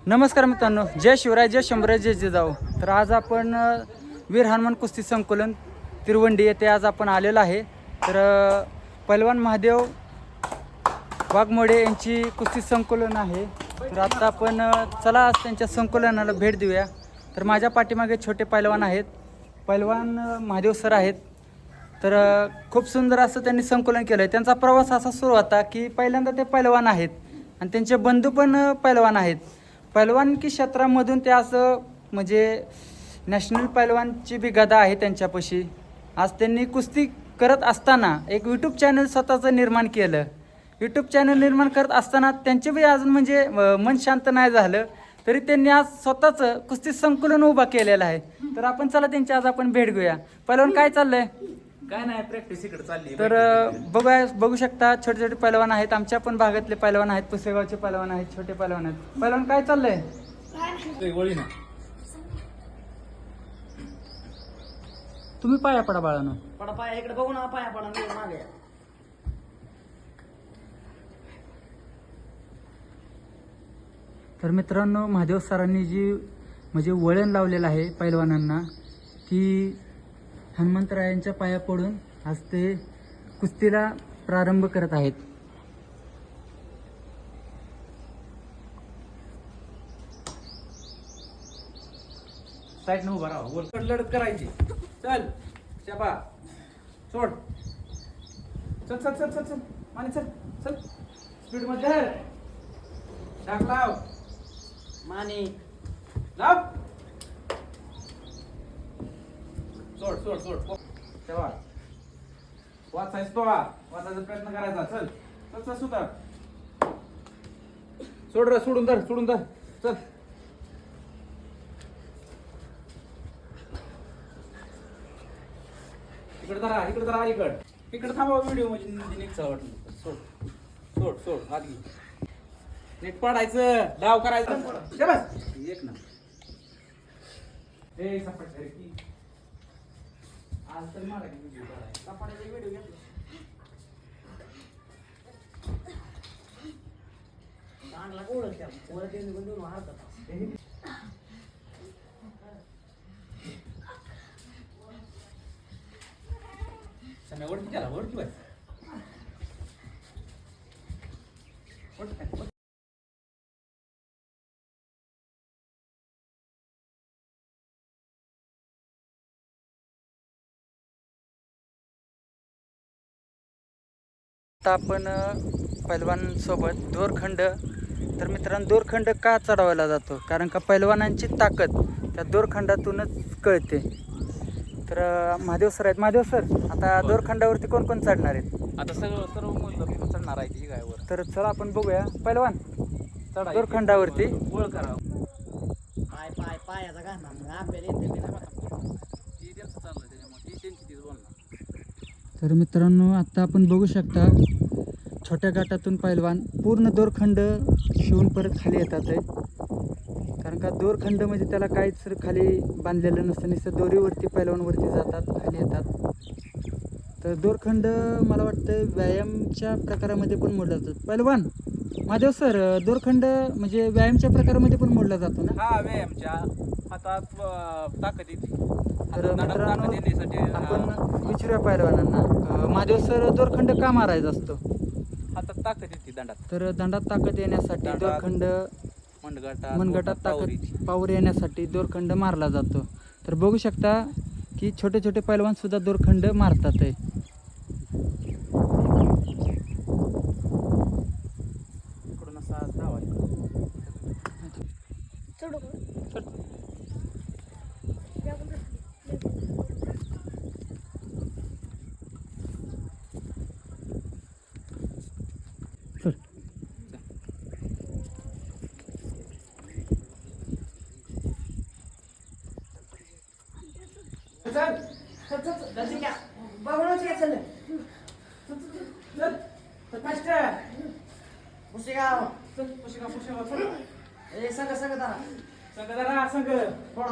नमस्कार मित्रांनो, जय शिवराय, जय शंभराय, जय जिजाऊ. तर आज आपण वीर हनुमान कुस्ती संकुलन तिरवंडी येथे आज आपण आलेलो आहे. तर पैलवान महादेव वाघमोडे यांची कुस्ती संकुलन आहे. तर आता आपण चला आज त्यांच्या संकुलनाला भेट देऊया. तर माझ्या पाठीमागे छोटे पैलवान आहेत, पैलवान महादेव सर आहेत. तर खूप सुंदर असं त्यांनी संकुलन केलं आहे. त्यांचा प्रवास असा सुरू होता की पहिल्यांदा ते पैलवान आहेत आणि त्यांचे बंधू पण पैलवान आहेत. पैलवानकी क्षेत्रामधून ते असं म्हणजे नॅशनल पैलवानची बी गदा आहे त्यांच्यापाशी. आज त्यांनी कुस्ती करत असताना एक यूट्यूब चॅनल स्वतःचं निर्माण केलं. यूट्यूब चॅनल निर्माण करत असताना त्यांचे बी अजून म्हणजे मन शांत नाही झालं, तरी त्यांनी आज स्वतःचं कुस्ती संकुलन उभा केलेलं आहे. तर आपण चला त्यांची आज आपण भेट घेऊया. पैलवान काय चाललंय? काय नाही, प्रॅक्टिस इकडे चालली. तर बघू शकता छोटे छोटे पैलवान आहेत, आमच्या पण भागातले पैलवान आहेत, पुसेगावचे पैलवान आहेत, छोटे पैलवान आहेत. पैलवान काय चाललंय? वळी ना तुम्ही पाया पडा बाळानो. पडा पाया इकडे बघू ना, पाया पडा मी मागे. तर मित्रांनो, महादेव सरांनी जी म्हणजे वळण लावलेलं आहे पैलवानांना, की हनुमंतरायांच्या पाया पडून आज ते कुस्तीला प्रारंभ करत आहेत. साईड न उभा राहा, वर लढत करायची. चल शाबा, सोड. चल चल चल चल चल माने, चल चल स्पीड मध्ये धर. टाक लाव मानी लाव. सोड सोड सोड. शाबा, वाचायच तो, वाचायचा प्रयत्न करायचा. चल चल चल सुतार. सोड रे, सोडून धर, सोडून धर. चल इकडे धरा, इकडे धरा, इकडे थांबा. व्हिडिओ म्हणजे निघचा वाटलं. सोड सोड सोड, हात घे. नीट पडायचं, डाव करायचं. बस एक ना. ए सपाट रे की आज तर मारा की व्हिडिओ करायचा. सपाटाचे व्हिडिओ घेतले. चांगला गोळ त्या वर ते निघून देऊन हारतात. सन्या ओढ त्याला, ओढ की बस. ओढ. आता आपण पैलवान सोबत दोरखंड. तर मित्रांनो, दोरखंड का चढवायला जातो? कारण का पैलवानांची ताकद त्या दोरखंडातूनच कळते. तर महादेव सर आहेत. महादेव सर, आता दोरखंडावरती कोण कोण चढणार आहेत? आता सर्व मुलं चढणार आहे ती गायवर. तर चला आपण बघूया. पैलवान चढा दोरखंडावरती. ओळ करा. पाय पाय पायाचा घालणार मग आपल्याला येते मी ना. ती त्यांचं चाललं, त्याच्यामुळे ती त्यांची तीच बोलणार. तर मित्रांनो, आता आपण बघू शकता छोट्या गटातून पैलवान पूर्ण दोरखंड शिवून परत खाली येतात आहे. कारण का दोरखंड म्हणजे त्याला काहीच खाली बांधलेलं नसतं, नुसतं दोरीवरती पैलवानवरती जातात, खाली येतात. तर दोरखंड मला वाटतं व्यायामच्या प्रकारामध्ये पण मोडला जातो. पैलवान महादेव सर, दोरखंड म्हणजे व्यायामच्या प्रकारामध्ये पण मोडला जातो ना? हा, व्यायामच्या हातात ताकद येते. तर मित्रांनो, देण्यासाठी आपण विचारूया पैलवानांना, महादेव सर दोरखंड का मारायचा असतो? हातात ताकद येते दंडात. तर दंडात ताकद येण्यासाठी दंडात, दोरखंड, मनगटात ताकद पावर येण्यासाठी दोरखंड मारला जातो. तर बघू शकता की छोटे छोटे पैलवान सुद्धा दोरखंड मारतात आहे. इकडून असा धावायचा. चल चल चल चल जल्दी क्या बघूनच या. चल चल चल फास्ट. पुसेगाव चल पुशेगा चल. ए संग संग जरा संग जरा संग. थोडा